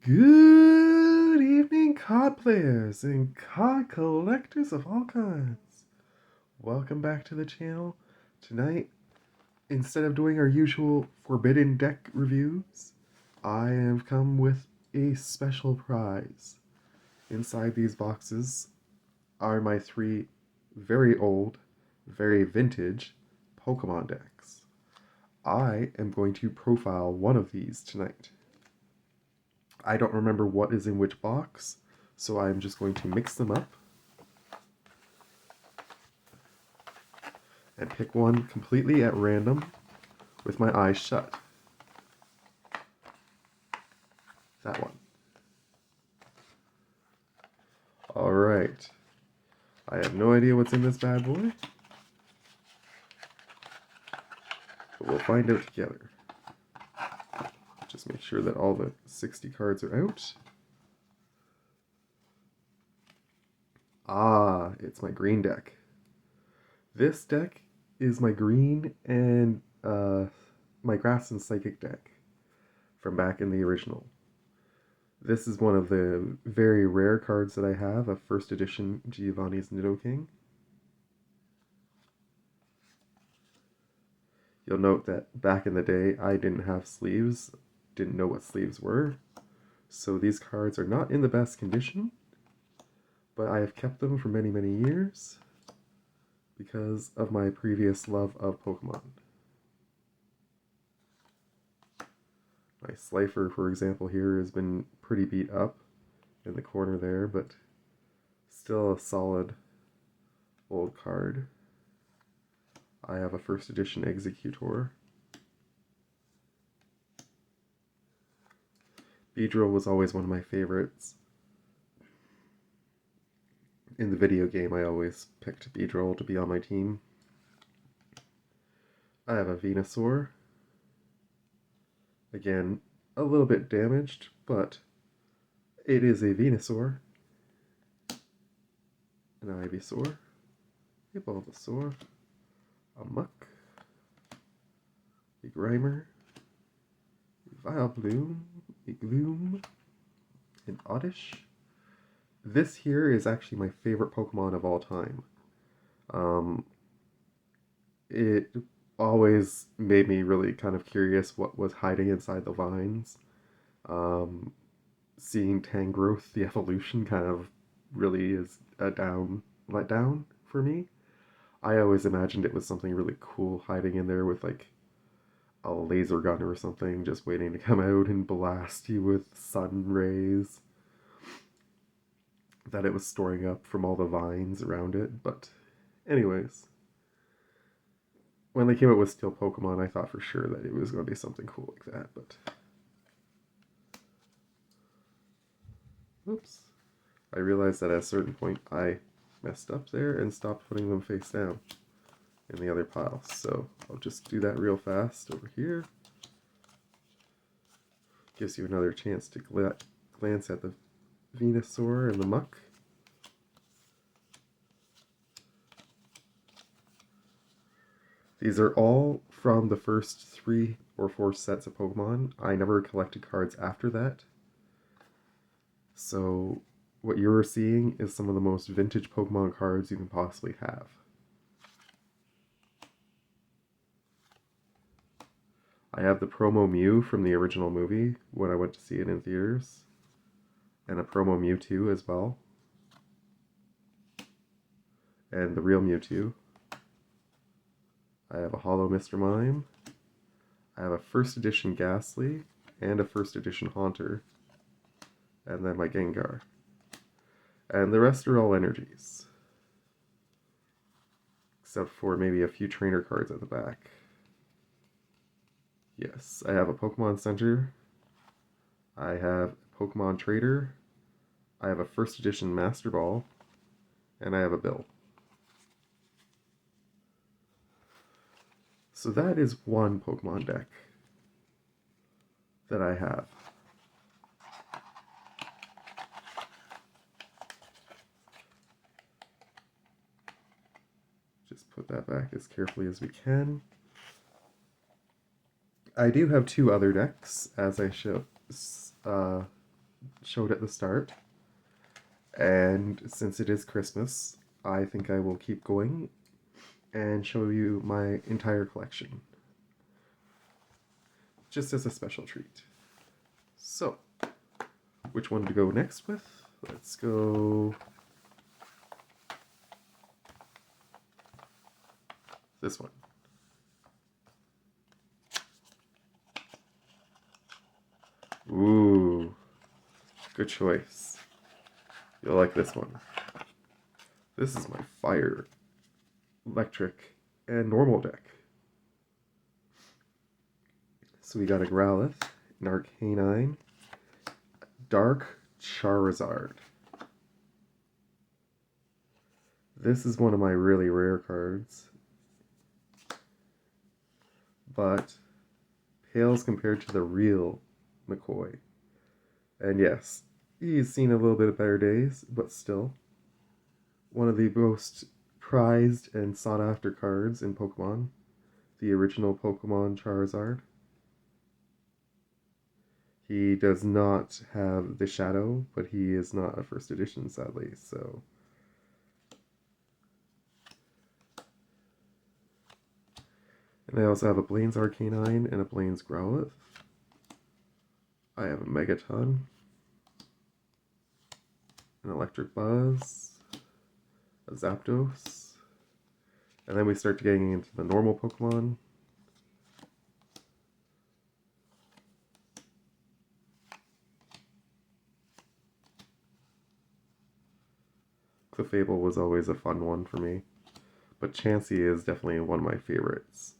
Good evening, card players and card collectors of all kinds. Welcome back to the channel. Tonight, instead of doing our usual Forbidden deck reviews, I have come with a special prize. Inside these boxes are my three very old, very vintage Pokemon decks. I am going to profile one of these tonight. I don't remember what is in which box, so I'm just going to mix them up and pick one completely at random with my eyes shut. That one. Alright. I have no idea what's in this bad boy, but we'll find out together. Just make sure that all the 60 cards are out. Ah, it's my green deck. This deck is my green and my Grass and Psychic deck from back in the original. This is one of the very rare cards that I have, a first edition Giovanni's Nidoking. You'll note that back in the day I didn't have sleeves, didn't know what sleeves were, so these cards are not in the best condition, but I have kept them for many, many years because of my previous love of Pokemon. My Slifer, for example, here has been pretty beat up in the corner there, but still a solid old card. I have a first edition Executor. Beedrill was always one of my favorites. In the video game, I always picked Beedrill to be on my team. I have a Venusaur. Again, a little bit damaged, but it is a Venusaur. An Ivysaur. A Bulbasaur. A Muck. A Grimer. A Vileplume. A Gloom. An Oddish. This here is actually my favorite Pokemon of all time. It always made me really kind of curious what was hiding inside the vines. Seeing Tangrowth, the evolution, kind of really is a let down for me. I always imagined it was something really cool hiding in there with like a laser gun or something, just waiting to come out and blast you with sun rays that it was storing up from all the vines around it. But anyways, when they came out with Steel Pokemon, I thought for sure that it was going to be something cool like that, but oops. I realized that at a certain point I messed up there and stopped putting them face down in the other pile. So I'll just do that real fast over here. Gives you another chance to glance at the Venusaur and the Muck. These are all from the first 3 or 4 sets of Pokemon. I never collected cards after that. So what you're seeing is some of the most vintage Pokemon cards you can possibly have. I have the promo Mew from the original movie when I went to see it in theaters, and a promo Mewtwo as well, and the real Mewtwo. I have a Holo Mr. Mime. I have a first edition Ghastly and a first edition Haunter, and then my Gengar. And the rest are all energies, except for maybe a few trainer cards at the back. Yes, I have a Pokemon Center. I have a Pokemon Trader. I have a first edition Master Ball. And I have a Bill. So that is one Pokemon deck that I have. Just put that back as carefully as we can. I do have 2 other decks, as I showed at the start. And since it is Christmas, I think I will keep going and show you my entire collection. Just as a special treat. So, which one to go next with? Let's go this one. Ooh, good choice. You'll like this one. This is my fire, electric, and normal deck. So we got a Growlithe, an Arcanine, Dark Charizard. This is one of my really rare cards, but pales compared to the real McCoy. And yes, he's seen a little bit of better days, but still one of the most prized and sought after cards in Pokemon, the original Pokemon Charizard. He does not have the Shadow, but he is not a first edition, sadly, so. And I also have a Blaine's Arcanine and a Blaine's Growlithe. I have a Megaton, an Electric Buzz, a Zapdos, and then we start getting into the normal Pokemon. Clefable was always a fun one for me, but Chansey is definitely one of my favorites.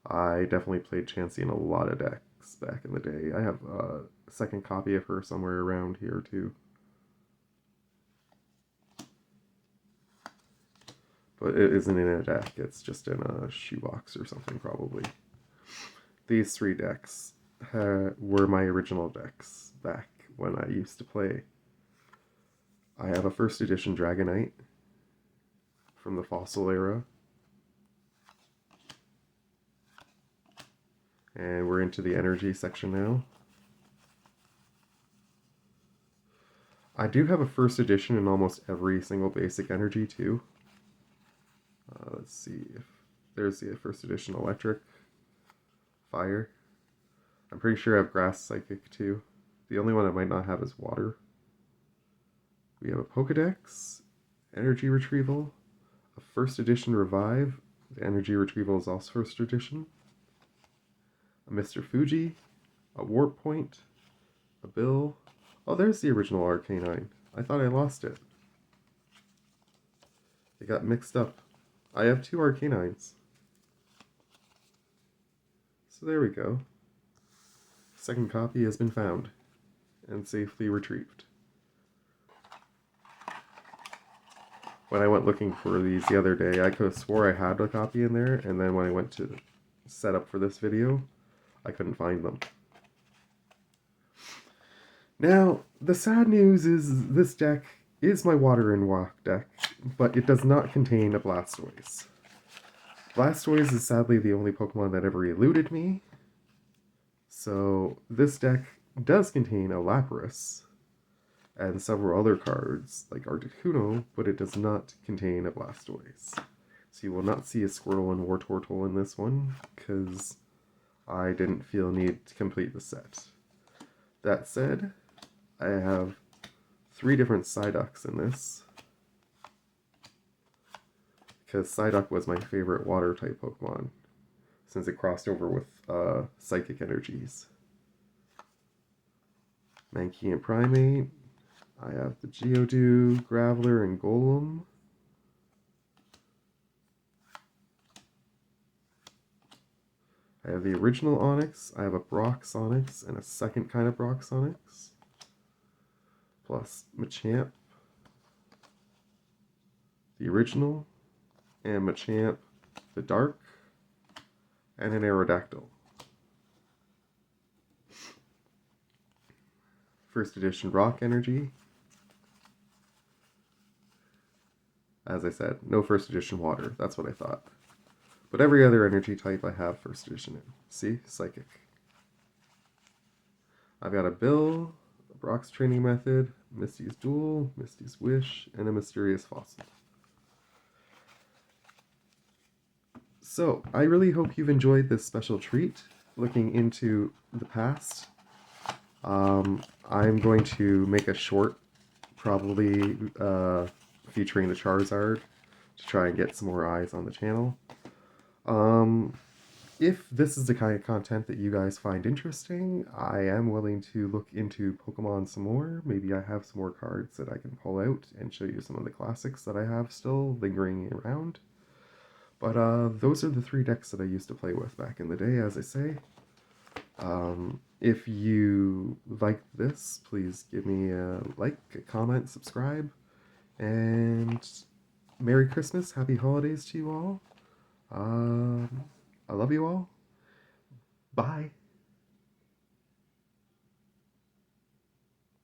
I definitely played Chansey in a lot of decks back in the day. I have a second copy of her somewhere around here too. But it isn't in a deck, it's just in a shoebox or something probably. These three decks were my original decks back when I used to play. I have a first edition Dragonite from the Fossil era. And we're into the energy section now. I do have a first edition in almost every single basic energy too. Let's see if there's the first edition electric, fire. I'm pretty sure I have grass, psychic too. The only one I might not have is water. We have a Pokedex, energy retrieval, a first edition revive. The energy retrieval is also first edition. A Mr. Fuji, a Warp Point, a Bill. Oh, there's the original Arcanine. I thought I lost it. It got mixed up. I have two Arcanines. So there we go. Second copy has been found and safely retrieved. When I went looking for these the other day, I could have swore I had a copy in there, and then when I went to set up for this video, I couldn't find them. Now, the sad news is this deck is my Water and Walk deck, but it does not contain a Blastoise. Blastoise is sadly the only Pokemon that ever eluded me, so this deck does contain a Lapras and several other cards like Articuno, but it does not contain a Blastoise. So you will not see a Squirtle and Wartortle in this one, because I didn't feel need to complete the set. That said, I have 3 different Psyducks in this, because Psyduck was my favorite water-type Pokemon, since it crossed over with Psychic energies. Mankey and Primate. I have the Geodude, Graveler, and Golem. I have the original Onix, I have a Brock Onix, and a second kind of Brock Onix. Plus Machamp, the original, and Machamp, the Dark, and an Aerodactyl. First edition Rock Energy. As I said, no first edition water, that's what I thought. But every other energy type I have first edition in. See? Psychic. I've got a Bill, Brock's Training Method, Misty's Duel, Misty's Wish, and a Mysterious Fossil. So, I really hope you've enjoyed this special treat, looking into the past. I'm going to make a short, probably featuring the Charizard, to try and get some more eyes on the channel. Um, if this is the kind of content that you guys find interesting, I am willing to look into Pokemon some more. Maybe I have some more cards that I can pull out and show you some of the classics that I have still lingering around. But those are the 3 decks that I used to play with back in the day, as I say. If you like this, please give me a like, a comment, subscribe, and Merry Christmas, Happy Holidays to you all. I love you all. Bye.